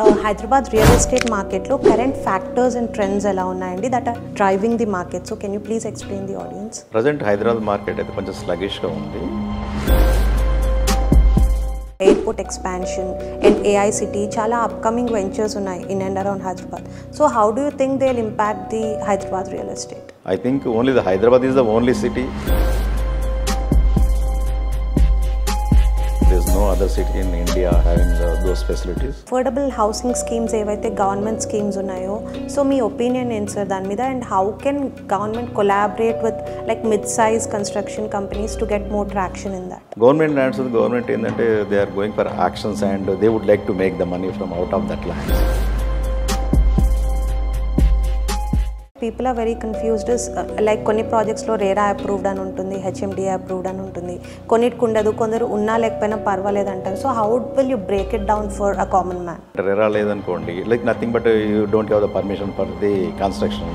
Hyderabad real estate market lo current factors and trends ela unnayandi that are driving the market. So can you please explain the audience? Present Hyderabad market అయితే కొంచెం sluggish గా ఉంది. Airport expansion and AI city chala upcoming ventures unnai in and around Hyderabad. So how do you think they'll impact the Hyderabad real estate? I think only the Hyderabad is the only city. There is no other city in India having those facilities. Affordable housing schemes ఏవైతే government schemes ఉన్నాయో so మీ opinion ఏంటి sir దాని మీద and how can government collaborate with like mid size construction companies to get more traction in that? Government ఏంటంటే they are going for actions and they would like to make the money from out of that land. People are very confused like కొన్ని ప్రాజెక్ట్స్లో RERA approved అని ఉంటుంది, HMDA approved అని ఉంటుంది, కొన్నిటికి ఉండదు, కొందరు ఉన్నా లేకపోయినా పర్వాలేదు అంటారు. So how will you break it down for a common man? RERA లేదనుకోండి, like nothing but you don't have the permission for the construction.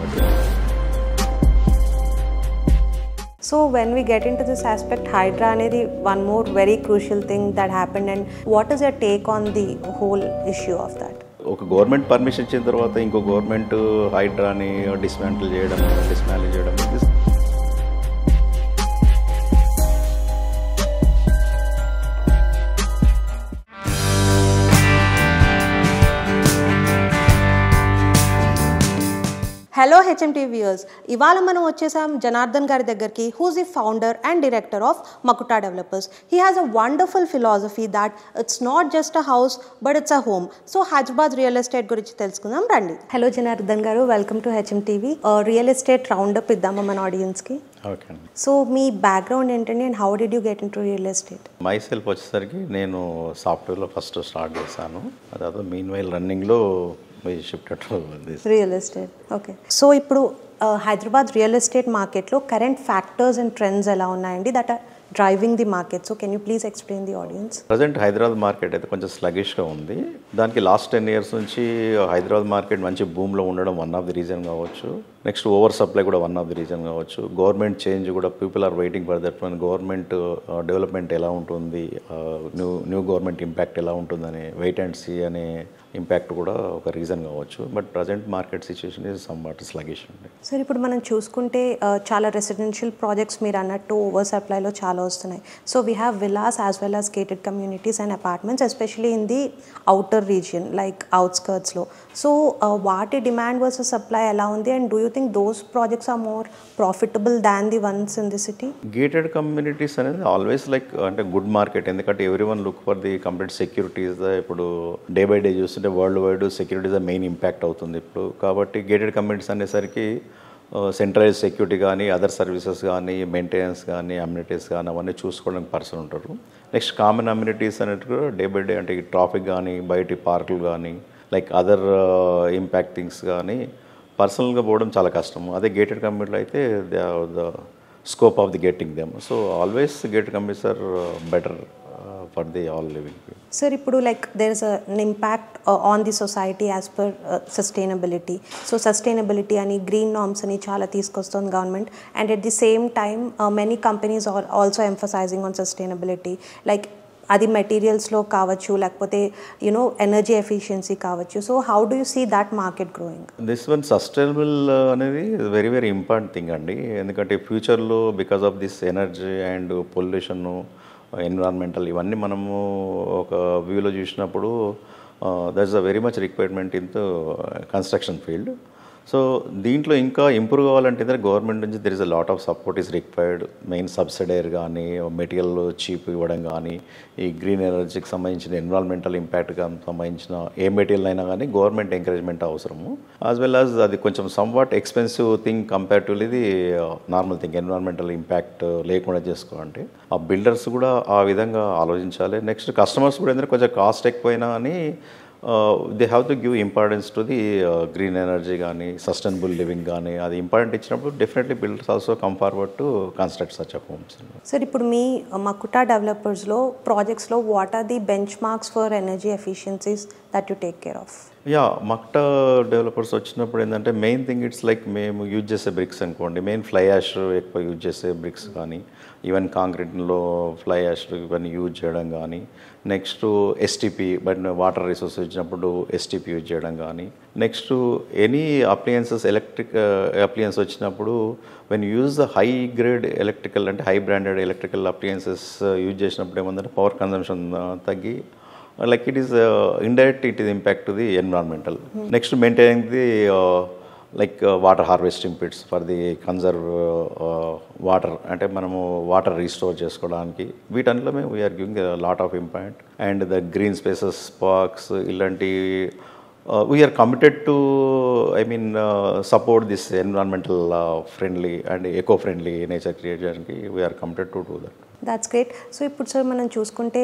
So when we get into this aspect, Hydra anedi one more very crucial thing that happened, and what is your take on the whole issue of that? ఒక government permission ఇచ్చిన తర్వాత ఇంకో government హైడ్రాని dismantle చేయడం. Hello HMTV viewers, ఇవాళ మనం వచ్చేసాం జనార్దన్ గారి దగ్గరికి, who's the founder and director of Makuta developers. He has a wonderful philosophy that it's not just a house but it's a home. So Hyderabad real estate గురించి తెలుసుకుందాం రండి. Hello Janardhan garu, welcome to HMTV. Real estate roundup ఇద్దామా మన ఆడియన్స్కి? Okay. So మీ background ఏంటండి and how did you get into real estate? Myself వచ్చేసరికి నేను సాఫ్ట్వేర్లో ఫస్ట్ స్టార్ట్ చేశాను. అதாவது మీన్ వైల్ రన్నింగ్లో రియల్ ఎస్టేట్. ఓకే. సో ఇప్పుడు హైదరాబాద్ రియల్ ఎస్టేట్ మార్కెట్లో కరెంట్ ఫ్యాక్టర్స్ అండ్ ట్రెండ్స్ ఎలా ఉన్నాయండి that are driving the market? So can you please explain the audience? Present Hyderabad market అయితే కొంచెం స్లగిష్గా ఉంది. దానికి లాస్ట్ 10 years నుంచి హైదరాబాద్ మార్కెట్ మంచి భూమిలో ఉండడం వన్ ఆఫ్ ది రీజన్ కావచ్చు. నెక్స్ట్ ఓవర్ సప్లై కూడా వన్ ఆఫ్ ది రీజన్ కావచ్చు. గవర్నమెంట్ చేంజ్ కూడా people are waiting for that one. Government development ఎలా ఉంటుంది, న్యూ గవర్నమెంట్ ఇంపాక్ట్ ఎలా ఉంటుందని వెయిట్ అండ్ సీ అనే ఇంపాక్ట్ కూడా ఒక రీజన్ కావచ్చు. But present market situation is somewhat sluggish అండి. సార్ ఇప్పుడు మనం చూసుకుంటే చాలా రెసిడెన్షియల్ ప్రాజెక్ట్స్ మీరు అన్నట్టు ఓవర్ సప్లైలో చాలా వస్తున్నాయి. So we have villas as well as gated communities and apartments especially in the outer region like అవుట్స్కర్ట్స్లో. సో వాటి డిమాండ్ వర్సెస్ సప్లై ఎలా ఉంది and do you think those projects are more profitable than the ones in the city? Gated communities అనేది always like అంటే good market, ఎందుకంటే every one look for the complete securities. ఇప్పుడు day by day చూస్తుంటే world wide securities main impact అవుతుంది ఇప్పుడు. కాబట్టి gated communities అనేసరికి centralise security కానీ, అదర్ సర్వీసెస్ కానీ, మెయింటెనెన్స్ కానీ, అమ్యూనిటీస్ కానీ అవన్నీ చూసుకోవడానికి పర్సన్ ఉంటారు. నెక్స్ట్ కామన్ అమ్యూనిటీస్ అనేది కూడా డే బై డే అంటే ట్రాఫిక్ కానీ, బయటి పార్కులు కానీ, లైక్ అదర్ ఇంపాక్ట్ థింగ్స్ కానీ పర్సనల్గా పోవడం చాలా కష్టము. అదే గేటెడ్ కమ్యూనిటీలో అయితే the scope of the getting them. So always gated communities are better for the all living. Sir, ఇప్పుడు like there is an impact on the society as per sustainability. So sustainability ani green norms ani chala తీసుకొస్తుంది government, and at the same time many companies are also emphasizing on sustainability, like అది మెటీరియల్స్లో కావచ్చు లేకపోతే energy efficiency కావచ్చు. So how do you see that market growing? This one sustainable అనేది very very important thing అండి. ఎందుకంటే ఫ్యూచర్లో because of this energy and pollution, environmental ఇవన్నీ మనము ఒక వ్యూలో చూసినప్పుడు that is a very much requirement in the construction field. So దీంట్లో ఇంకా ఇంప్రూవ్ కావాలంటే గవర్నమెంట్ నుంచి there is a lot of support is required. Main subsidiary కానీ, మెటీరియల్ చీప్ ఇవ్వడం కానీ, ఈ గ్రీన్ ఎనర్జీకి సంబంధించిన ఎన్విరాన్మెంటల్ ఇంపాక్ట్కి సంబంధించిన ఏ మెటీరియల్ అయినా కానీ గవర్నమెంట్ ఎంకరేజ్మెంట్ అవసరము. యాజ్ వెల్ యాజ్ అది కొంచెం సమ్వాట్ ఎక్స్పెన్సివ్ థింగ్ కంపేరిటివ్లీ ఇది నార్మల్ థింగ్. ఎన్విరాన్మెంటల్ ఇంపాక్ట్ లేకుండా చేసుకోవాలంటే ఆ బిల్డర్స్ కూడా ఆ విధంగా ఆలోచించాలి. నెక్స్ట్ కస్టమర్స్ కూడా ఎందుకంటే కొంచెం కాస్ట్ ఎక్కువైనా అని they have to give importance to the green energy కానీ, సస్టైనబుల్ లివింగ్ కానీ. అది ఇంపార్టెంట్ ఇచ్చినప్పుడు definitely builders also come forward to construct such of homes. Sir ఇప్పుడు మీ మకుటా డెవలపర్స్లో ప్రాజెక్ట్స్లో what are the benchmarks for energy efficiencies that you take care of? Makuta developers వచ్చినప్పుడు ఏంటంటే మెయిన్ థింగ్ ఇట్స్ లైక్ మేము యూజ్ చేసే bricks అనుకోండి, main fly ash ఎక్కువ యూజ్ చేసే బ్రిక్స్ కానీ, ఈవెన్ కాంక్రీట్లో ఫ్లై యాష్ ఇవన్నీ యూజ్ చేయడం కానీ, next STP but water resource వచ్చినప్పుడు ఎస్టీపీ యూజ్ చేయడం కానీ, next any appliances electric appliance వచ్చినప్పుడు when use the high grade electrical అంటే high branded electrical appliances use చేసినప్పుడు ఏమందంటే పవర్ కన్జంప్షన్ తగ్గి like it is indirect it is impact the environmental. Next maintaining the like water harvesting pits for the conserve water అంటే మనము water restore చేసుకోవడానికి వీటన్నిలో మేము we're giving lot of impact. And the green spaces parks ఇలాంటి we're committed to support this environmental friendly and eco friendly nature create చేయడానికి we're committed to do that. That's great. So ఇప్పుడు sir మనం చూసుకుంటే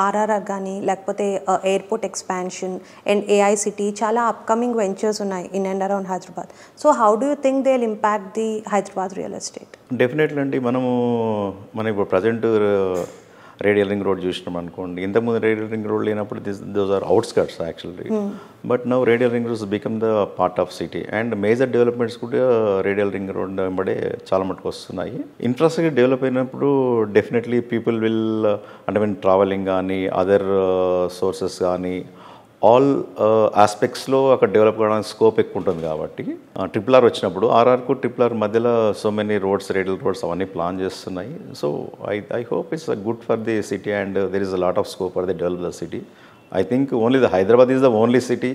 R R R కానీ లేకపోతే airport expansion and AI city చాలా upcoming ventures ఉన్నాయి in and around Hyderabad. So how do you think they will impact the Hyderabad real estate? Definitely అండి. మనం ఇప్పుడు ప్రజెంట్ రేడియల్ రింగ్ రోడ్ చూసినాం అనుకోండి. ఇంతకుముందు రేడియల్ రింగ్ రోడ్ లేనప్పుడు those are outskirts actually. But now radial ring roads become the part of city and major developments కూడా radial ring road వెంబడే చాలా మటుకు వస్తున్నాయి. ఇన్ఫ్రాస్ట్రక్చర్ డెవలప్ అయినప్పుడు డెఫినెట్లీ పీపుల్ విల్ అంటే ట్రావెలింగ్ కానీ అదర్ సోర్సెస్ కానీ ఆల్ ఆస్పెక్ట్స్లో అక్కడ డెవలప్ కావడానికి స్కోప్ ఎక్కువ ఉంటుంది. కాబట్టి RRR వచ్చినప్పుడు ఆర్ఆర్కు RRR మధ్యలో so many roads radial roads అవన్నీ ప్లాన్ చేస్తున్నాయి. So I hope it's good for the city and there is a lot of scope for the develop the city. I think only the Hyderabad is the only city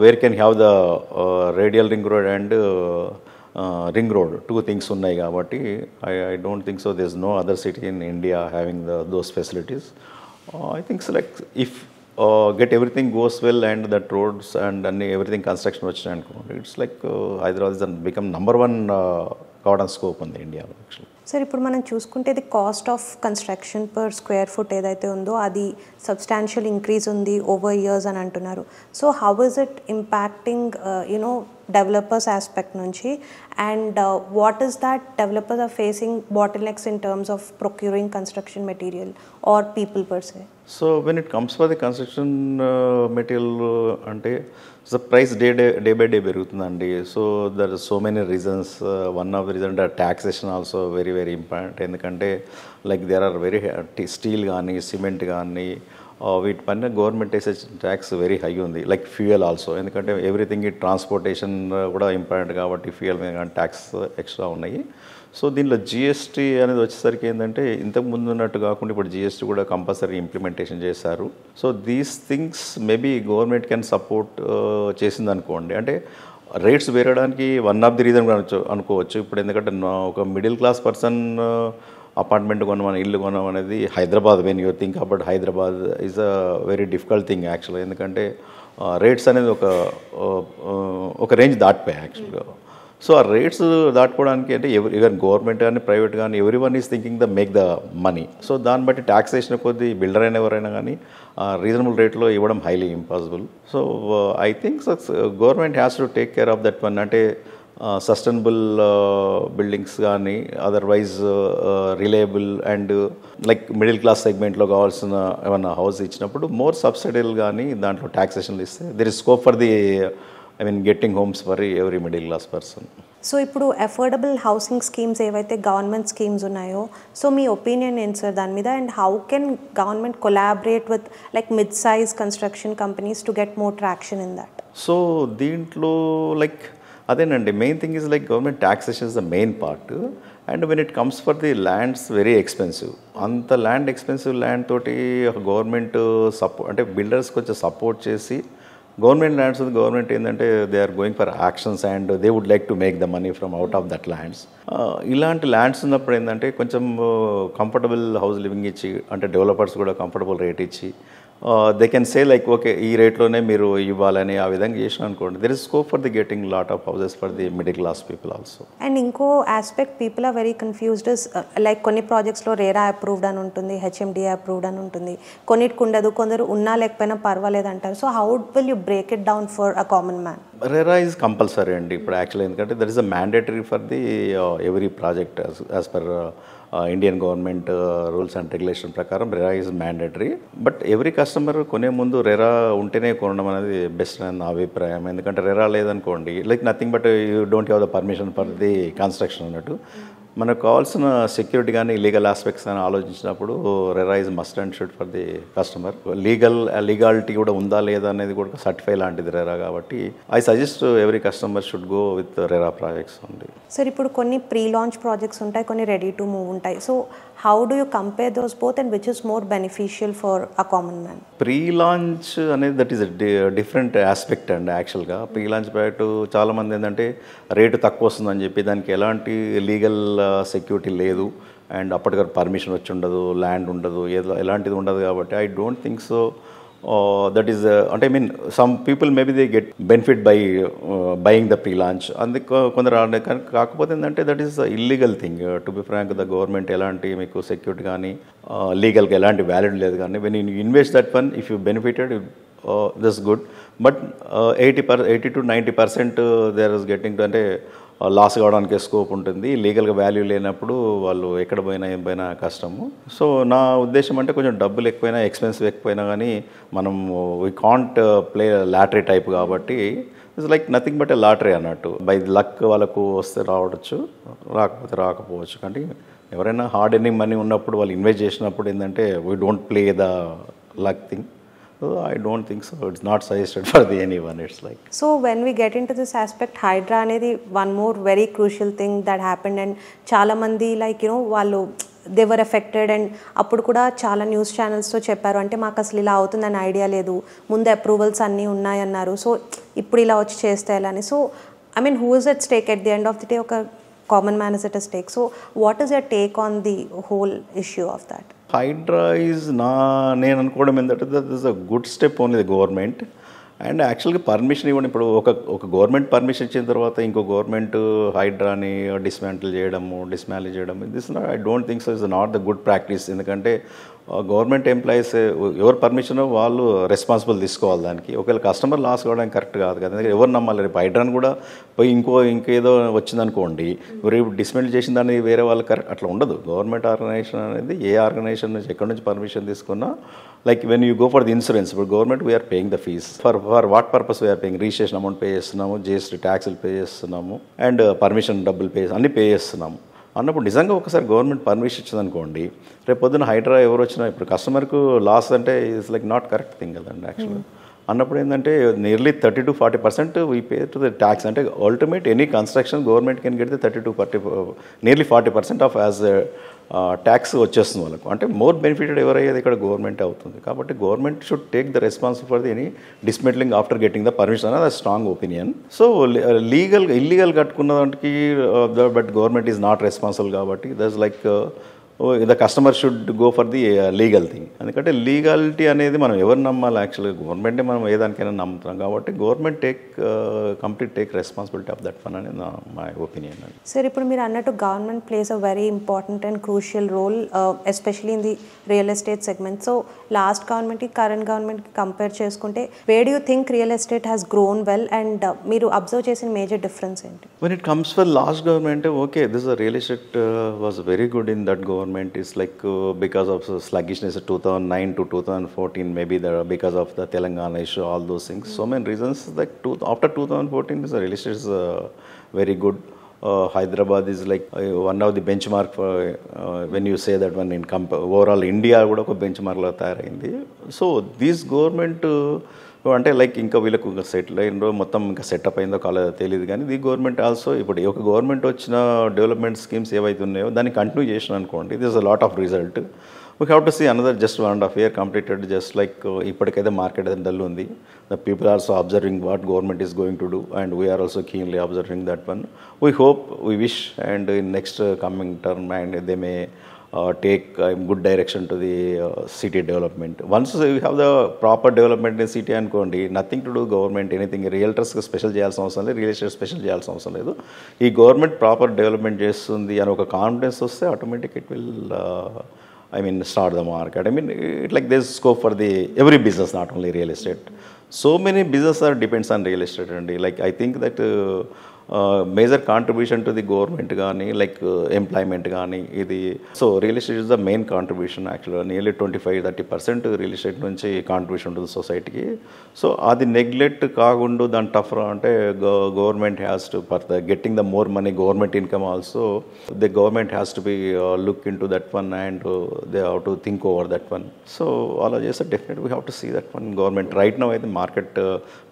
where can have the radial ring road and ring road. Two things unnai kabatti I don't think so. There's no other city in India having those facilities. I think so like if get everything goes well and that roads and everything construction vachina anko it's like Hyderabad is become number one కావడం scope ఉంది ఇండియాలో actually. Sir ఇప్పుడు మనం చూసుకుంటే the cost of construction per square foot ఏదైతే ఉందో అది substantial increase ఉంది ఓవర్ ఇయర్స్ అని అంటున్నారు. So how is it impacting developers aspect నుంచి and what is that developers are facing bottlenecks in terms of procuring construction material or people per se? So when it comes for the construction material అంటే so price day by day పెరుగుతుందండి. So there are so many reasons. One of the reason taxation also very very important. ఎందుకంటే like there are very steel కానీ cement కానీ వీటి పైన government వేసే tax very high ఉంది. Like fuel also, ఎందుకంటే everything ఈ ట్రాన్స్పోర్టేషన్ కూడా ఇంపార్టెంట్ కాబట్టి ఫ్యూయల్ మీద కానీ ట్యాక్స్ ఎక్స్ట్రా ఉన్నాయి. సో దీనిలో జిఎస్టీ అనేది వచ్చేసరికి ఏంటంటే ఇంతకు ముందు ఉన్నట్టు కాకుండా ఇప్పుడు జిఎస్టీ కూడా కంపల్సరీ ఇంప్లిమెంటేషన్ చేశారు. So these things maybe government can support చేసింది అనుకోండి. అంటే రేట్స్ పెరగడానికి వన్ ఆఫ్ ది రీజన్ అనుకోవచ్చు. ఇప్పుడు ఎందుకంటే ఒక మిడిల్ క్లాస్ పర్సన్ అపార్ట్మెంట్ కొనమని ఇల్లు కొనడం అనేది Hyderabad when you think about Hyderabad is a very difficult thing యాక్చువల్గా. ఎందుకంటే రేట్స్ అనేది ఒక రేంజ్ దాటిపోయాయి యాక్చువల్గా. సో ఆ రేట్స్ దాటుకోవడానికి అంటే ఈవెన్ గవర్నమెంట్ కానీ ప్రైవేట్ కానీ every one is thinking the make the money. So దాన్ని బట్టి ట్యాక్సేషన్ కొద్ది బిల్డర్ అయినా ఎవరైనా కానీ రీజనబుల్ రేట్లో ఇవ్వడం highly impossible. So I think government has to take care of that one. అంటే సస్టైనబుల్ బిల్డింగ్స్ కానీ otherwise reliable and like middle class సెగ్మెంట్లో కావాల్సిన ఏమన్నా హౌస్ ఇచ్చినప్పుడు మోర్ సబ్సిడీలు కానీ దాంట్లో ట్యాక్సేషన్లు ఇస్తే there is scope for the getting homes for every middle class person. So ఇప్పుడు అఫోర్డబుల్ హౌసింగ్ స్కీమ్స్ ఏవైతే గవర్నమెంట్ స్కీమ్స్ ఉన్నాయో, సో మీ ఒపీనియన్ ఏంటి సార్ దాని మీద? And how can government collaborate with like mid size construction companies to get more traction in that? So దీంట్లో like అదేనండి, main thing is like government taxation is the main part. And when it comes for the lands very expensive. అంత land expensive land తోటి government support అంటే builders కొంచెం support చేసి government lands government ఏంటంటే they are going for actions and they would like to make the money from out of that lands. ఇలాంటి lands ఉన్నప్పుడు ఏంటంటే కొంచెం కంఫర్టబుల్ హౌస్ లివింగ్ ఇచ్చి అంటే డెవలపర్స్ కూడా కంఫర్టబుల్ రేట్ ఇచ్చి they can say like okay ఈ రేట్లోనే మీరు ఇవ్వాలని ఆ విధంగా చేసిన అనుకోండి there is scope for the getting lot of houses for the middle class people also. And ఇంకో aspect people are very confused like కొన్ని ప్రాజెక్ట్స్లో రేరా అప్రూవ్డ్ అని ఉంటుంది, హెచ్ఎండిఏ అప్రూవ్డ్ అని ఉంటుంది, కొన్నిటికి ఉండదు, కొందరు ఉన్నా లేకపోయినా పర్వాలేదు అంటారు. So how will you break it down for a common man? RERA is compulsory అండి ఇప్పుడు యాక్చువల్లీ, ఎందుకంటే there is a mandatory for the every project as per Indian government rules and regulation ప్రకారం RERA is mandatory. But every customer కొనే ముందు RERA ఉంటేనే కొనడం అనేది best అని నా అభిప్రాయం. ఎందుకంటే రెరా లేదనుకోండి like nothing but you don't have the permission for the construction అన్నట్టు. మనకు కావాల్సిన సెక్యూరిటీ కానీ లీగల్ ఆస్పెక్ట్స్ అని ఆలోచించినప్పుడు RERA is must and should for the customer. Legality కూడా ఉందా లేదా అనేది కూడా సర్టిఫై లాంటిది రెరా కాబట్టి I suggest every customer should go with RERA projects ఉంది. సార్ ఇప్పుడు కొన్ని ప్రీ లాంచ్ ప్రాజెక్ట్స్ ఉంటాయి, కొన్ని రెడీ టు మూవ్ ఉంటాయి. So how do you compare those both and which is more beneficial for a common man? Pre launch అనేది that is different aspect అండి. యాక్చువల్గా pre launch project చాలామంది ఏంటంటే rate తక్కువ వస్తుందని చెప్పి దానికి ఎలాంటి లీగల్ సెక్యూరిటీ లేదు అండ్ అప్పటికప్పుడు పర్మిషన్ వచ్చి ఉండదు, ల్యాండ్ ఉండదు, ఎలాంటిది ఉండదు కాబట్టి I don't think so that is అంటే I mean some people maybe they get benefit by buying the pre launch. అందుకు కొందరు కాకపోతే ఏంటంటే that is illegal thing. To be frank the government ఎలాంటి మీకు సెక్యూరిటీ కానీ లీగల్గా ఎలాంటి వ్యాలిడ్ లేదు కానీ when you invest that one if you benefited this good. But 80 to 90% there is getting అంటే లాస్ కావడానికి స్కోప్ ఉంటుంది. లీగల్గా వాల్యూ లేనప్పుడు వాళ్ళు ఎక్కడ పోయినా ఏం పోయినా కష్టము. సో నా ఉద్దేశం అంటే కొంచెం డబ్బులు ఎక్కువైనా ఎక్స్పెన్సివ్ ఎక్కువైనా కానీ మనం we can't play lottery type కాబట్టి it's like nothing but a lottery అన్నట్టు. బై లక్ వాళ్ళకు వస్తే రావచ్చు, రాకపోతే రాకపోవచ్చు. కానీ ఎవరైనా హార్డ్ ఎర్నింగ్ మనీ ఉన్నప్పుడు వాళ్ళు ఇన్వెస్ట్ చేసినప్పుడు ఏంటంటే we don't play the luck thing. So I don't think so. It's not suggested for anyone. It's like. So when we get into this aspect, Hydra అనేది one more very crucial thing that happened and చాలా మంది like వాళ్ళు they were affected and అప్పుడు కూడా చాలా news ఛానల్స్తో చెప్పారు అంటే మాకు అసలు ఇలా అవుతుందని ఐడియా లేదు, ముందు అప్రూవల్స్ అన్నీ ఉన్నాయన్నారు, సో ఇప్పుడు ఇలా వచ్చి చేస్తే ఎలా అని. So I mean who is at stake at the end of the day? ఒక common man is at a stake. So what is your take on the whole issue of that? Hydraa is నేను అనుకోవడం ఏంటంటే that is a good step only the government. And యాక్చువల్గా permission ఇవ్వండి. ఇప్పుడు ఒక government permission ఇచ్చిన తర్వాత ఇంకో గవర్నమెంట్ హైడ్రాని డిస్మాంటిల్ చేయడం this I don't think so is not the good practice. ఎందుకంటే గవర్నమెంట్ ఎంప్లాయీస్ ఎవరు పర్మిషన్ వాళ్ళు రెస్పాన్సిబుల్ తీసుకోవాలి దానికి. ఒకవేళ కస్టమర్ లాస్ కావడానికి కరెక్ట్ కాదు కదా, ఎందుకంటే ఎవరు నమ్మాలి? రేపు హైడ్రాని కూడా పోయి ఇంకేదో వచ్చిందనుకోండి, రేపు డిస్మెంటిల్ చేసిన దాన్ని వేరే వాళ్ళు కరెక్ట్ అట్లా ఉండదు. గవర్నమెంట్ ఆర్గనైజేషన్ అనేది ఏ ఆర్గనైజేషన్ నుంచి ఎక్కడి నుంచి పర్మిషన్ తీసుకున్నా like when you go for the insurance, ఇప్పుడు government we are paying the fees for what purpose we are paying? Registration amount pay చేస్తున్నాము, జిఎస్టీ ట్యాక్స్లు పే చేస్తున్నాము, అండ్ పర్మిషన్ డబ్బులు అన్నీ పే చేస్తున్నాము అన్నప్పుడు నిజంగా ఒకసారి గవర్నమెంట్ పర్మిషన్ ఇచ్చిందనుకోండి, రేపు పొద్దున్న హైడ్రా ఎవరు వచ్చినా ఇప్పుడు కస్టమర్కు లాస్ అంటే it's like not correct thing కదండి యాక్చువల్గా. అన్నప్పుడు ఏంటంటే nearly 30 to 40% we pay to the tax. అంటే ultimate any construction government can get the 30 to 40 nearly 40% of as tax వచ్చేస్తుంది వాళ్ళకు. అంటే మోర్ బెనిఫిటెడ్ ఎవరయ్యేది ఇక్కడ గవర్నమెంట్ అవుతుంది. కాబట్టి government should take the responsibility for the any dismantling after getting the permission అనేది strong opinion. So illegal కట్టుకున్న దానికి but government is not responsible కాబట్టి that's like the customer should go for the legal thing. ఎందుకంటే legality అనేది మనం ఎవరు నమ్మాలి? యాక్చువల్గా గవర్నమెంటే మనం ఏదానికైనా నమ్ముతున్నాం కాబట్టి government take responsibility of that one అనేది మై ఒపీనియన్ అండి. సార్ ఇప్పుడు మీరు అన్నట్టు government plays a very important and crucial role especially in the real estate segment. So last గవర్నమెంట్కి కరెంట్ గవర్నమెంట్కి కంపేర్ చేసుకుంటే where do you think real estate has grown well and మీరు observe చేసిన major difference ఏంటి? When it comes for last government, okay, this real estate was very good in that government. It's like because of sluggishness 2009 to 2014, maybe because of the Telangana issue, all those things. So many reasons. Like after 2014, the real estate is very good. Hyderabad is like one of the benchmark for when you say that one in overall India కూడా ఒక benchmark లా తయారైంది. So this government అంటే like ఇంకా వీళ్ళకు ఇంకా settle అయిందో మొత్తం ఇంకా సెటప్ అయిందో కాలేదో తెలియదు. కానీ ది గవర్నమెంట్ ఆల్సో ఇప్పుడు ఒక గవర్నమెంట్ వచ్చిన డెవలప్మెంట్ స్కీమ్స్ ఏవైతే ఉన్నాయో దాన్ని కంటిన్యూ చేసిన అనుకోండి, this a lot of result. We have to see another just 1.5 year completed. Just like ఇప్పటికైతే మార్కెట్ డల్ ఉంది. The people are also observing what government is going to do and we are also keenly observing that one. We hope, we wish and in next coming term and they may take good direction to the city development. Once you have the proper development in city అనుకోండి, nothing to do government anything. రియల్టర్స్కి special చేయాల్సిన అవసరం లేదు, real estate special చేయాల్సిన అవసరం లేదు. ఈ government proper development చేస్తుంది అని ఒక కాన్ఫిడెన్స్ వస్తే automatic it will start the market. Like there's scope for the every business, not only real estate. So many business are depends on real estate. And like I think that major contribution to the government కానీ like employment కానీ ఇది. So real estate is the main contribution యాక్చువల్గా nearly 25-30% real estate నుంచి contribution ఉంటుంది సొసైటీకి. So అది neglect కాకుండా దాని టఫ్ అంటే government has to for the getting the more money government income also the government has to be look in to that one and they have to think over that one. So అలా చేస్తే definite we have to see that one government right now అయితే market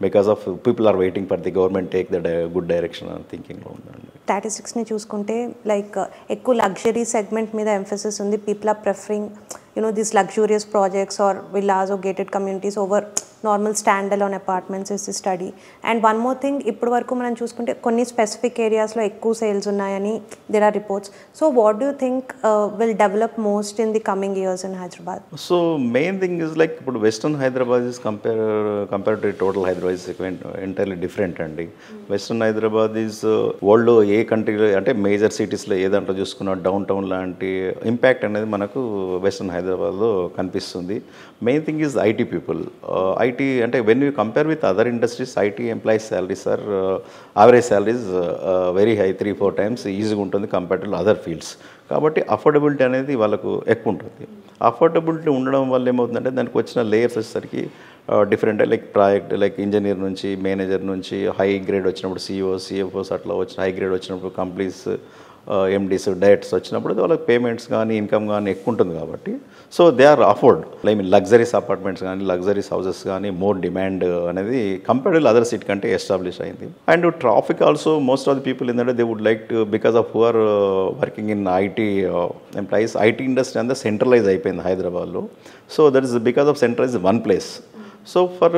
because of people are waiting for the government take that good direction థింకింగ్లో ఉందండి. స్టాటిస్టిక్స్ని చూసుకుంటే like ఎక్కువ luxury segment మీద emphasis ఉంది. People are preferring these luxurious projects or villas or gated communities over normal standalone apartments is the study. And one more thing, ఇప్పటి వరకు మనం చూసుకుంటే కొన్ని స్పెసిఫిక్ ఏరియాస్లో ఎక్కువ సేల్స్ ఉన్నాయని there are reports. So what do you think will develop most in the coming years in Hyderabad? So main thing is like ఇప్పుడు western Hyderabad is compared to total Hyderabad is entirely different అండి. Western Hyderabad is వరల్డ్లో ఏ కంట్రీలో అంటే major సిటీస్లో ఏ దాంట్లో చూసుకున్న down town లాంటి impact అనేది మనకు వెస్టర్న్ హైదరాబాద్లో కనిపిస్తుంది. Main thing is IT people. IT అంటే when you compare with other industries IT employees salaries are average salaries very high, 3-4 times ఈజీగా ఉంటుంది కంపేర్ టు అదర్ ఫీల్డ్స్. కాబట్టి అఫోర్డబిలిటీ అనేది వాళ్ళకు ఎక్కువ ఉంటుంది. అఫోర్డబిలిటీ ఉండడం వల్ల ఏమవుతుందంటే దానికి వచ్చిన లేయర్స్ వచ్చేసరికి different like project like engineer నుంచి మేనేజర్ నుంచి హై గ్రేడ్ వచ్చినప్పుడు సిఎఫ్ఓస్ అట్లా వచ్చిన హై గ్రేడ్ వచ్చినప్పుడు కంపెనీస్ ఎండీస్ డైరెక్టర్స్ వచ్చినప్పుడు వాళ్ళకి పేమెంట్స్ కానీ ఇన్కమ్ కానీ ఎక్కువ ఉంటుంది కాబట్టి so they are afford I mean luxuries apartments కానీ లగ్జరీస్ హౌసెస్ కానీ మోర్ డిమాండ్ అనేది కంపేర్డ్ అదర్ సిటీ కంటే ఎస్టాబ్లిష్ అయింది. And traffic also most of the people ఏంటంటే they would like to because of who are working in IT employees IT industry అంతా centralise అయిపోయింది హైదరాబాద్లో. So that is because of centralise one place. So for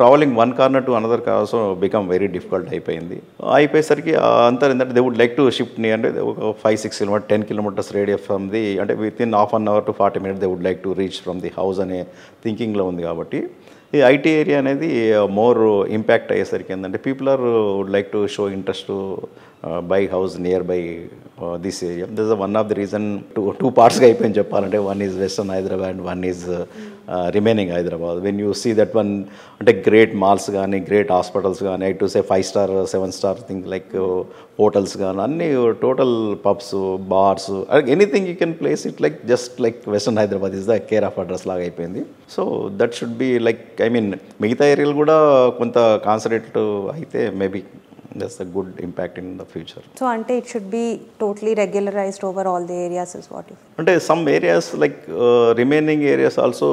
travelling one corner to another also become very difficult అయిపోయేసరికి అంతా ఏంటంటే they would like to shift ని అంటే ఒక 5-6 kilometers 10 kilometers radius from the అంటే within half an hour to 40 minutes they would like to reach from the house అనే థింకింగ్లో ఉంది. కాబట్టి ఈ ఐటీ ఏరియా అనేది మోర్ ఇంపాక్ట్ అయ్యేసరికి ఏంటంటే people are would like to show interest to buy house nearby this area. This is one of the reason two పార్ట్స్గా అయిపోయింది చెప్పాలంటే. One is western Hyderabad and one is remaining Hyderabad. When you see that one అంటే great malls కానీ great hospitals కానీ I to say 5-star 7-star thing like hotels కానీ అన్ని total pubs bars anything you can place it like just like western Hyderabad is the care of address లాగా అయిపోయింది. So that should be like I mean మిగతా ఏరియాలు కూడా కొంత concentrate అయితే maybe that's a good impact in the future. So ante it should be totally regularized over all the areas is what you feel? Ante some areas like remaining areas also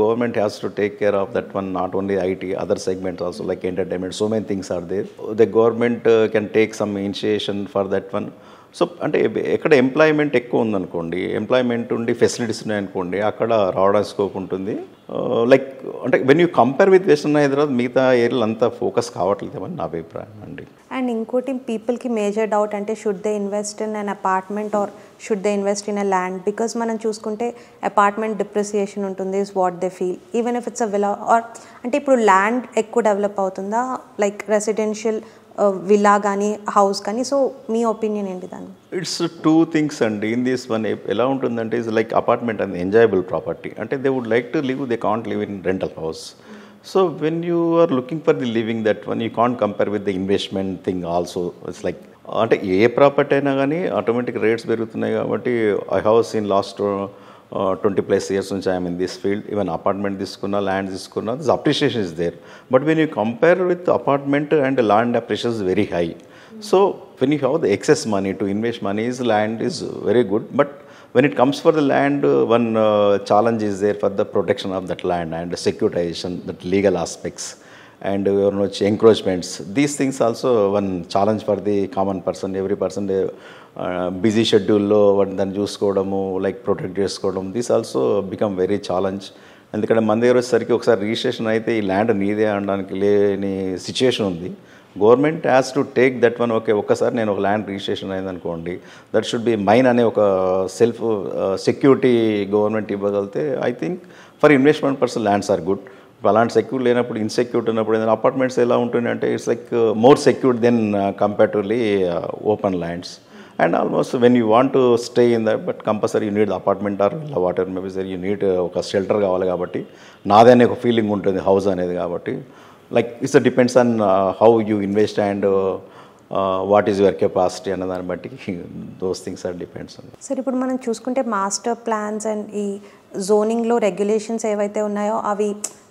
government has to take care of that one, not only IT, other segments also like entertainment, so many things are there. The government can take some initiation for that one. So అంటే ఎక్కడ employment ఎక్కువ ఉందనుకోండి, employment ఉండి facilities ఉన్నాయనుకోండి అక్కడ రావడానికి scope ఉంటుంది. Like అంటే when you compare with western Hyderabad మిగతా ఏరియాలు అంతా ఫోకస్ కావట్లేదని నా అభిప్రాయం అండి. అండ్ ఇంకోటి పీపుల్కి మేజర్ డౌట్ అంటే should they invest in an apartment or should they invest in a land? Because మనం చూసుకుంటే అపార్ట్మెంట్ డిప్రిసియేషన్ ఉంటుంది is what they feel even if it's a villa or అంటే ఇప్పుడు ల్యాండ్ ఎక్కువ డెవలప్ అవుతుందా లైక్ రెసిడెన్షియల్ విల్లా కానీ house కానీ? So మీ ఒపీనియన్ ఏంటి దాన్ని? ఇట్స్ 2 things అండి. ఇన్ దిస్ వన్ ఎలా ఉంటుందంటే is like apartment and enjoyable property అంటే they would like to live, they can't live in rental house. So when you are looking for the living that one you can't compare with the investment thing also. It's like అంటే ఏ property అయినా కానీ automatic rates పెరుగుతున్నాయి కాబట్టి I have seen last 20+ years నుంచి I'm in this field. Even apartment తీసుకున్నా land తీసుకున్నా this appreciation is there. But when you compare with apartment and land appreciation is very high. So when you have the excess money to invest money is land is very good. But when it comes for the land, one challenge is there for the protection of that land and securitization, that legal aspects and encroachments. These things also one challenge for the common person. Every person busy షెడ్యూల్లో దాన్ని చూసుకోవడము like protect చేసుకోవడం this also become very challenge. ఎందుకంటే మన దగ్గర వచ్చేసరికి ఒకసారి registration అయితే ఈ ల్యాండ్ నీదే అనడానికి లేని సిచ్యుయేషన్ ఉంది. Government has to take that one. Okay ఒక్కసారి నేను ఒక ల్యాండ్ రిజిస్ట్రేషన్ అయిందనుకోండి దట్ షుడ్ బి మైన్ అనే ఒక సెల్ఫ్ సెక్యూరిటీ గవర్నమెంట్ ఇవ్వగలిగితే I think for investment person lands are good. అలాంటి సెక్యూర్ లేనప్పుడు ఇన్సెక్యూర్డ్ ఉన్నప్పుడు ఏదైనా అపార్ట్మెంట్స్ ఎలా ఉంటుంది అంటే it's like more secured than comparatively open lands. And almost when you want to stay in that, but compulsory you need the apartment or whatever maybe there you need ఒక shelter కావాలి కాబట్టి నాదే అనే ఒక feeling ఉంటుంది house అనేది. కాబట్టి like it's depends on how you invest and what is your capacity అన్న దాన్ని బట్టి దోస్ థింగ్స్ ఆర్ డిపెండ్స్ అండి. సార్ ఇప్పుడు మనం చూసుకుంటే మాస్టర్ ప్లాన్స్ అండ్ ఈ జోనింగ్లో రెగ్యులేషన్స్ ఏవైతే ఉన్నాయో అవి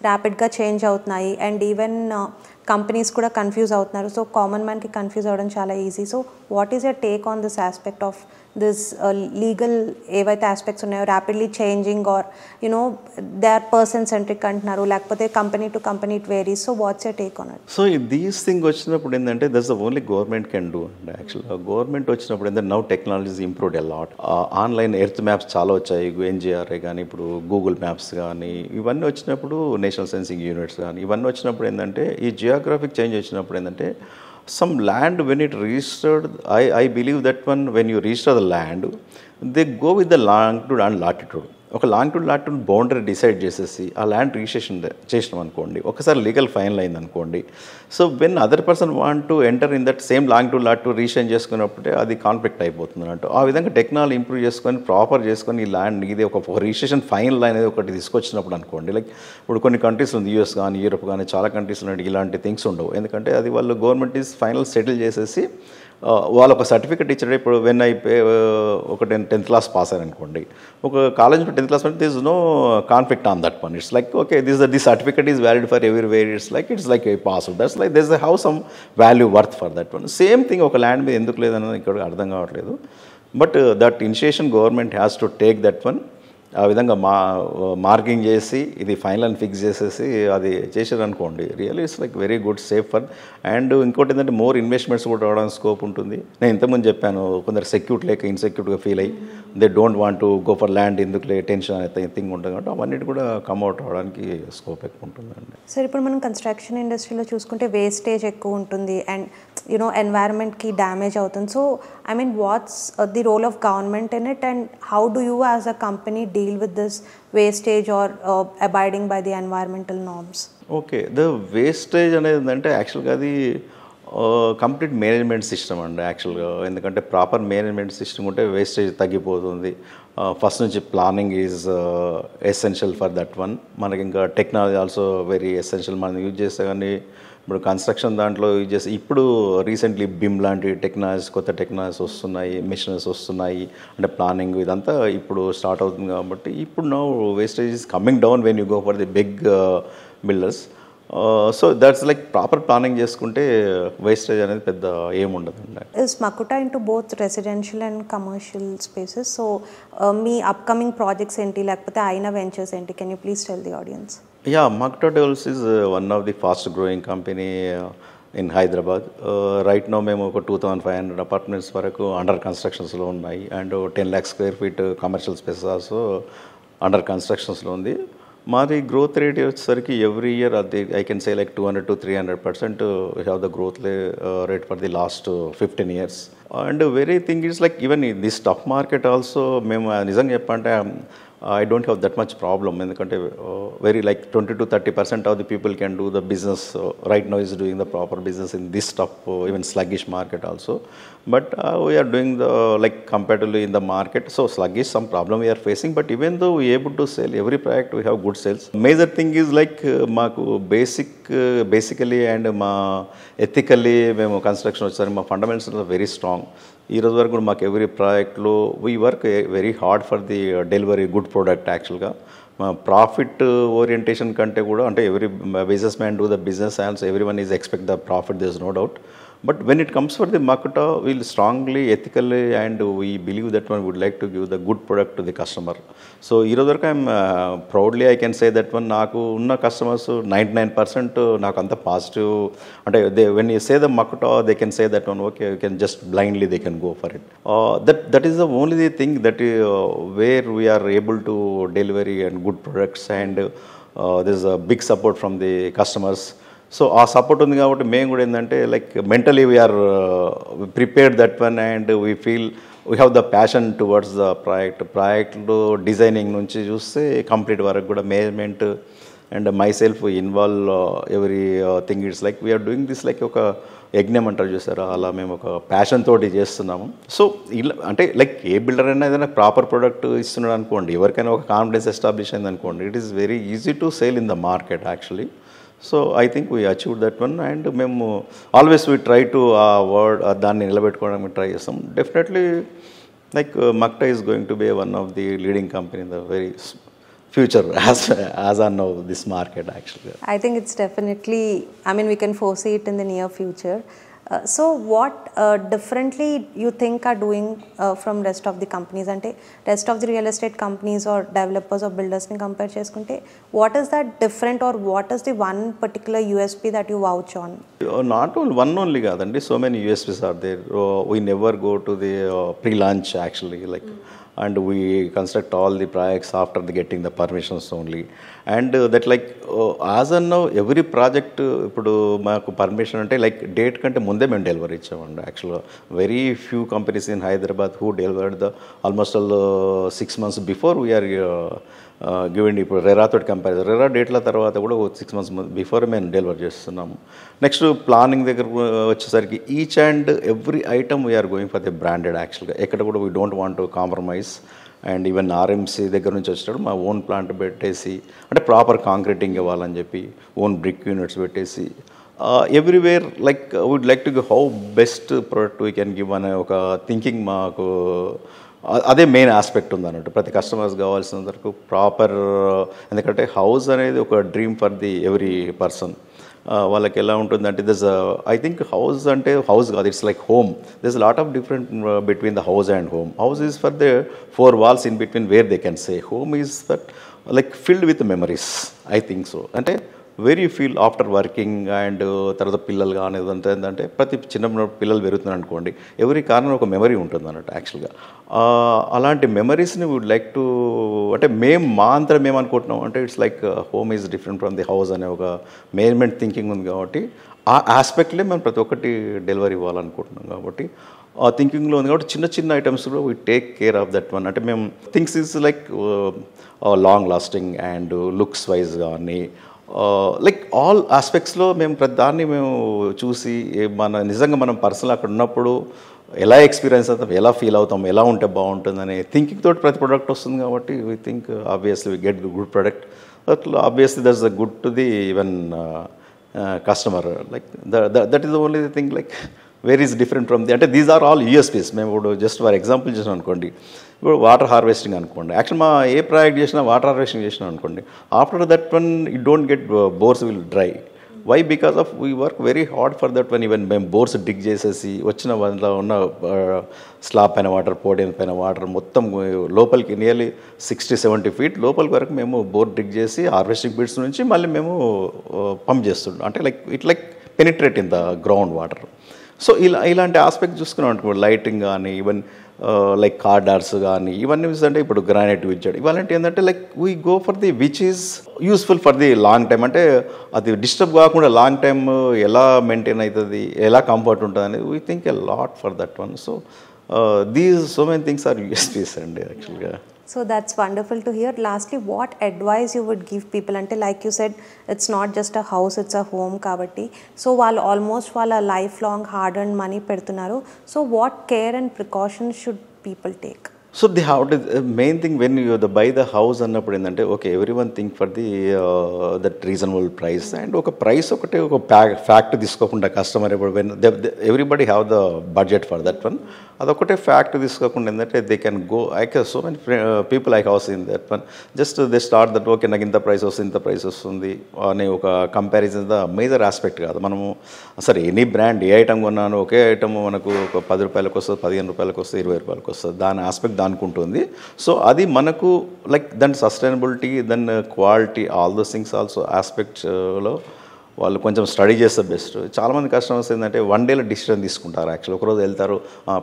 ర్యాపిడ్గా చేంజ్ అవుతున్నాయి అండ్ ఈవెన్ కంపెనీస్ కూడా కన్ఫ్యూజ్ అవుతున్నారు. సో కామన్ మ్యాన్కి కన్ఫ్యూజ్ అవ్వడం చాలా easy. So what is your take on this aspect of this legal ఏవైతే ఆస్పెక్ట్స్ ఉన్నాయో rapidly changing are you know they are person centric అంటున్నారు, లేకపోతే company to company it varies. So what's your take on it? So these thing వచ్చినప్పుడు ఏంటంటే that's the only government can do అండి. యాక్చువల్గా government వచ్చినప్పుడు ఏంటంటే now technologies improved a lot. Online earth maps చాలా వచ్చాయి, ఎన్జిఆర్ఏ కానీ ఇప్పుడు గూగుల్ మ్యాప్స్ కానీ ఇవన్నీ వచ్చినప్పుడు నేషనల్ సెన్సింగ్ యూనిట్స్ కానీ ఇవన్నీ వచ్చినప్పుడు ఏంటంటే ఈ జియోగ్రాఫిక్ చేంజ్ వచ్చినప్పుడు ఏంటంటే some land when it registered, I believe that one when you register the land they go with the longitude and latitude. ఒక లాంగిట్యూడ్ లాటిట్యూడ్ బౌండరీ డిసైడ్ చేసేసి ఆ ల్యాండ్ రిజిస్ట్రేషన్ చేసినాం అనుకోండి, ఒకసారి లీగల్ ఫైనల్ అయింది అనుకోండి. So when other person want to enter in that same longitude latitude registration చేసుకున్నప్పుడే అది కాన్ఫ్లిక్ట్ అయిపోతుంది అన్నట్టు. ఆ విధంగా టెక్నాలజీ ఇంప్రూవ్ చేసుకొని ప్రాపర్ చేసుకొని ఈ ల్యాండ్ ఇది ఒక రిజిస్ట్రేషన్ ఫైనల్ అనేది ఒకటి తీసుకొచ్చినప్పుడు అనుకోండి, లైక్ ఇప్పుడు కొన్ని కంట్రీస్ ఉంది యూఎస్ కానీ యూరోప్ కానీ చాలా కంట్రీస్ ఉన్నాయి ఇలాంటి థింగ్స్ ఉండవు. ఎందుకంటే అది వాళ్ళు గవర్నమెంట్ ఈజ్ ఫైనల్ సెటిల్ చేసేసి వాళ్ళు ఒక సర్టిఫికేట్ ఇచ్చారు. ఇప్పుడు వెన్ ఒక 10th క్లాస్ పాస్ అయ్యారు అనుకోండి, ఒక కాలేజ్ 10th క్లాస్ అంటే this no conflict on that one. It's like okay this certificate is valid for everywhere. It's like a pass. That's like this how some value worth for that one. Same thing ఒక land మీద ఎందుకు లేదన్నది ఇక్కడ అర్థం కావట్లేదు. But that initiation government has to take that one. ఆ విధంగా marking చేసి ఇది ఫైనల్ అని ఫిక్స్ చేసేసి అది చేసారు అనుకోండి, really it's like very good safe for. And ఇంకోటి ఏంటంటే మోర్ ఇన్వెస్ట్మెంట్స్ కూడా రావడానికి స్కోప్ ఉంటుంది. నేను ఇంతకుముందు చెప్పాను కొందరు సెక్యూర్ లేక ఇన్సెక్యూర్గా ఫీల్ అయ్యి they don't want to go for land ఎందుకు టెన్షన్ అనే థింగ్ ఉంటుంది కాబట్టి అవన్నిటి కూడా కమ్అవుట్ అవడానికి స్కోప్ ఎక్కువ ఉంటుందండి. సార్ ఇప్పుడు మనం కన్స్ట్రక్షన్ ఇండస్ట్రీలో చూసుకుంటే వేస్టేజ్ ఎక్కువ ఉంటుంది అండ్ యునో ఎన్వైరన్మెంట్కి డ్యామేజ్ అవుతుంది. So I mean what's the role of government in it and how do you as a company deal with this wastage or abiding by the environmental norms? Okay, the wastage అనేది ఏంటంటే యాక్చువల్గా అది complete management system అండి యాక్చువల్గా. ఎందుకంటే proper management system ఉంటే wastage తగ్గిపోతుంది. First నుంచి planning is essential for that one. మనకి ఇంకా టెక్నాలజీ ఆల్సో వెరీ ఎసెన్షియల్. మనం యూజ్ చేస్తే కానీ ఇప్పుడు కన్స్ట్రక్షన్ దాంట్లో యూజ్ చేసి ఇప్పుడు రీసెంట్లీ బిమ్ లాంటి టెక్నాలజీస్ కొత్త టెక్నాలజీస్ వస్తున్నాయి, మిషనరీస్ వస్తున్నాయి. అంటే ప్లానింగ్ ఇదంతా ఇప్పుడు స్టార్ట్ అవుతుంది కాబట్టి ఇప్పుడు now wastage is coming down when you go for the big builders. So that's like proper planning చేసుకుంటే వేస్టేజ్ అనేది పెద్ద ఏముండదండి. Is Makta into both residential and commercial spaces. So మీ అప్కమింగ్ ప్రాజెక్ట్స్ ఏంటి, లేకపోతే అయిన వెంచర్స్ ఏంటి? Can you please tell the audience? Yeah, Makta Developers is one of the fast growing company in Hyderabad. Right now మేము ఒక 2,500 apartments వరకు under కన్స్ట్రక్షన్స్లో ఉన్నాయి and 10 lakh square feet commercial spaces also under కన్స్ట్రక్షన్స్లో ఉంది. మాది growth rate వచ్చేసరికి every year అది I can say like 200 to 300% we have the growth rate for the last 15 years. And very thing is like even the stock market also మేము నిజంగా చెప్పంటే I don't have that much problem. ఎందుకంటే very like 20 to 30% of the people can do the business right now is doing the proper business in this tough even sluggish market also. But we are doing the like comparatively in the market, so sluggish some problem we are facing. But even though we are able to sell every product, we have good sales. Major thing is like maaku basically and ma ethically మేము construction వచ్చారు, మా fundamentals are very strong. ఈ రోజు వరకు కూడా మాకు every ప్రాజెక్ట్లో we work very hard for the delivery good product. యాక్చువల్గా ప్రాఫిట్ ఓరియంటేషన్ కంటే కూడా అంటే every business man do the business and everyone is expect the profit, this no doubt. But when it comes for the Makta, we'll strongly, ethically, and we believe that one would like to give the good product to the customer. So, I'm proudly I can say that one naaku unna customers 99% naaku anta positive. And when you say the Makta, they can say that one okay, you can just blindly they can go for it. That is the only thing that where we are able to deliver and good products and there's a big support from the customers. So ఆ support ఉంది కాబట్టి మేము కూడా ఏంటంటే like mentally we are prepared that one and we feel we have the passion towards the ప్రాజెక్ట్లో designing నుంచి చూస్తే complete వరకు కూడా management and myself involve everything. It's like we are doing this like ఒక యజ్ఞం అంటారు చూసారా, అలా మేము ఒక ప్యాషన్ తోటి చేస్తున్నాము. సో ఇలా అంటే లైక్ ఏ బిల్డర్ అయినా ఏదైనా ప్రాపర్ ప్రోడక్ట్ ఇస్తున్నాడు అనుకోండి, ఎవరికైనా ఒక కాన్ఫిడెన్స్ ఎస్టాబ్లిష్ అయింది అనుకోండి, it is very easy to sale in the market actually. So I think we achieve that one. And మేము ఆల్వేస్ వీ ట్రై టు ఆ వర్డ్ దాన్ని నిలబెట్టుకోవడానికి ట్రై చేస్తాం. Definitely like Makta is going to be one of the leading company in the very future as I know this market actually. I think it's definitely, I mean, we can foresee it in the near future. So what differently you think are doing from rest of the companies? Ante rest of the real estate companies or developers or builders ni compare cheskunte, what is that different, or what is the one particular USP that you vouch on? Not only one only kadandi, so many USPs are there. We never go to the pre-launch actually, like and we construct all the projects after getting the permissions only. And that like as of now every project ఇప్పుడు మాకు permission అంటే like date కంటే ముందే మేము delivery ఇచ్చామండి. యాక్చువల్గా very few companies in Hyderabad who delivered the almost all 6 months before we are given. ఇప్పుడు రెరాతో కంపేర్ రెరా డేట్ల తర్వాత కూడా 6 months బిఫోర్ మేము డెలివర్ చేస్తున్నాము. నెక్స్ట్ ప్లానింగ్ దగ్గర వచ్చేసరికి each and every item we are going for the branded. యాక్చువల్గా ఎక్కడ కూడా we don't want to compromise. And even RMC దగ్గర నుంచి వచ్చేటప్పుడు మా ఓన్ ప్లాంట్ పెట్టేసి, అంటే ప్రాపర్ కాంక్రీటింగ్ ఇవ్వాలని చెప్పి ఓన్ బ్రిక్ యూనిట్స్ పెట్టేసి everywhere like would like to how best product we can give అనే ఒక థింకింగ్ మాకు అదే మెయిన్ ఆస్పెక్ట్ ఉంది అన్నట్టు. ప్రతి కస్టమర్స్ కావాల్సిన వరకు ప్రాపర్, ఎందుకంటే హౌస్ అనేది ఒక dream for the every person. వాళ్ళకి ఎలా ఉంటుందంటే దిస్ ఐ థింక్ హౌస్ అంటే హౌస్ కాదు, it's like home. This lot of different between the house and home. House is for the 4 walls in between where they can say. Home is that like filled with memories, I think so. అంటే very feel after working and తర్వాత పిల్లలు కానీ ఏదంటే ఏంటంటే ప్రతి చిన్న పిల్లలు పెరుగుతున్నారు అనుకోండి, ఎవరి కారణం ఒక మెమరీ ఉంటుంది అన్నట్టు. యాక్చువల్గా అలాంటి మెమరీస్ని వుడ్ లైక్ టు, అంటే మేము మా అంతా మేము అనుకుంటున్నాం అంటే it's like home is different from the house అనే ఒక మేనేజ్మెంట్ థింకింగ్ ఉంది. కాబట్టి ఆ ఆస్పెక్ట్లే మేము ప్రతి ఒక్కటి డెలివరీ ఇవ్వాలనుకుంటున్నాం. కాబట్టి ఆ థింకింగ్లో ఉంది కాబట్టి చిన్న చిన్న ఐటమ్స్ కూడా we take care of that one. అంటే మేము things is like long lasting and looks wise కానీ లైక్ ఆల్ ఆస్పెక్ట్స్లో మేము ప్రతి దాన్ని మేము చూసి నిజంగా మనం పర్సనల్ అక్కడ ఉన్నప్పుడు ఎలా ఎక్స్పీరియన్స్ అవుతాం, ఎలా ఫీల్ అవుతాం, ఎలా ఉంటే బాగుంటుందనే థింకింగ్ తోటి ప్రతి ప్రోడక్ట్ వస్తుంది. కాబట్టి we think obviously we get good product. Obviously that's the good to the even customer. Like that is the only thing like where is different from the, అంటే దీస్ ఆర్ ఆల్ యూఎస్పీస్. మేము ఇప్పుడు just for example చేసాం అనుకోండి, ఇప్పుడు water harvesting అనుకోండి. Actual మా ఏ project చేసినా వాటర్ హార్వెస్టింగ్ చేసినా అనుకోండి, after that one you don't get bores will dry. Why? Because of we work very hard for that one. Even మేము బోర్స్ డిగ్ చేసేసి వచ్చిన దాంట్లో ఉన్న స్లాబ్ పైన వాటర్, పోడియం పైన వాటర్ మొత్తం లోపలికి నియర్లీ 60-70 feet లోపలికి వరకు మేము బోర్ డిగ్ చేసి హార్వెస్టింగ్ బిట్స్ నుంచి మళ్ళీ మేము పంప్ చేస్తుంటాం. అంటే like it like penetrate in the ground water. So ఇలాంటి ఆస్పెక్ట్ చూసుకున్నాం అనుకో, లైటింగ్ కానీ ఈవెన్ లైక్ కార్డార్స్ కానీ ఇవన్నీ అంటే ఇప్పుడు గ్రానైట్ విచ్చాడు ఇవాళంటే ఏంటంటే like we go for the which is useful for the long time. అంటే అది డిస్టర్బ్ కాకుండా లాంగ్ టైమ్ ఎలా మెయింటైన్ అవుతుంది, ఎలా కంఫర్ట్ ఉంటుంది అనేది we think a lot for that one. So these so many things are USPs అండి యాక్చువల్గా. So that's wonderful to hear. Lastly, what advice you would give people? Ante like you said, it's not just a house, it's a home kabatti. So while almost while a lifelong hard-earned money పెడుతున్నారు, so what care and precautions should people take? So they have to, main thing when you buy the house అన్నప్పుడు ఏంటంటే okay everyone think for the that reasonable price and ఒక price ఒకటే ఒక fact తీసుకోకుండా customer ఇప్పుడు when everybody have the budget for that one, అదొకటే fact తీసుకోకుండా ఏంటంటే they can go so many people I house in that one just they start that okay నాకు ఇంత ప్రైస్ వస్తుంది ఇంత ప్రైస్ వస్తుంది అనే ఒక కంపారిజన్ ద మేజర్ ఆస్పెక్ట్ కాదు. మనము సరే ఎనీ బ్రాండ్ ఏ ఐటమ్ కొన్నాను ఒకే ఐటమ్ మనకు ఒక 10 రూపాయలకు వస్తుంది, 15 రూపాయలకు వస్తుంది, 20 రూపాయలకు వస్తుంది, దాని ఆస్పెక్ట్ దానికి ఉంటుంది. సో అది మనకు లైక్ దాని sustainability then quality all those things also ఆస్పెక్ట్స్లో వాళ్ళు కొంచెం స్టడీ చేస్తే బెస్ట్. చాలామంది కస్టమర్స్ ఏంటంటే 1 dayలో డిసిషన్ తీసుకుంటారు. యాక్చువల్లీ ఒకరోజు వెళ్తారు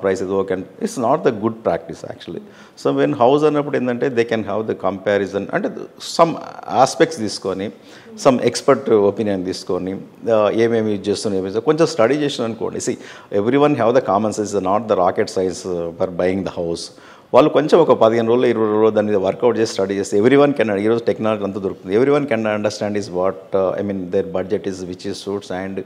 ప్రైస్ ఇది okay, it's not the good practice actually. So when house అన్నప్పుడు ఏంటంటే they can have the comparison అంటే సమ్ ఆస్పెక్ట్స్ తీసుకొని సమ్ ఎక్స్పర్ట్ ఒపీనియన్ తీసుకొని ఏమేమి యూజ్ చేస్తున్నాయి కొంచెం స్టడీ చేసిన అనుకోండి. See every one have the common sense, not the rocket science for buying the house. వాళ్ళు కొంచెం ఒక 15 రోజులు 20 రోజులు దాని మీద వర్కౌట్ చేసి స్టడీ చేస్తే ఎవ్రీ వన్ కెన్, ఈరోజు టెక్నాలజీ అంతా దొరుకుతుంది, everyone can understand is what I mean their budget is which is suits and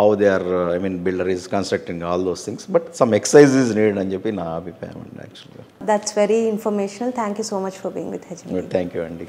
how they are I mean builder is constructing all those things. But some exercise is need అని చెప్పి నా అభిప్రాయం అండి యాక్చువల్గా. That's very informational. Thank you so much for being with HMD. Thank you అండి.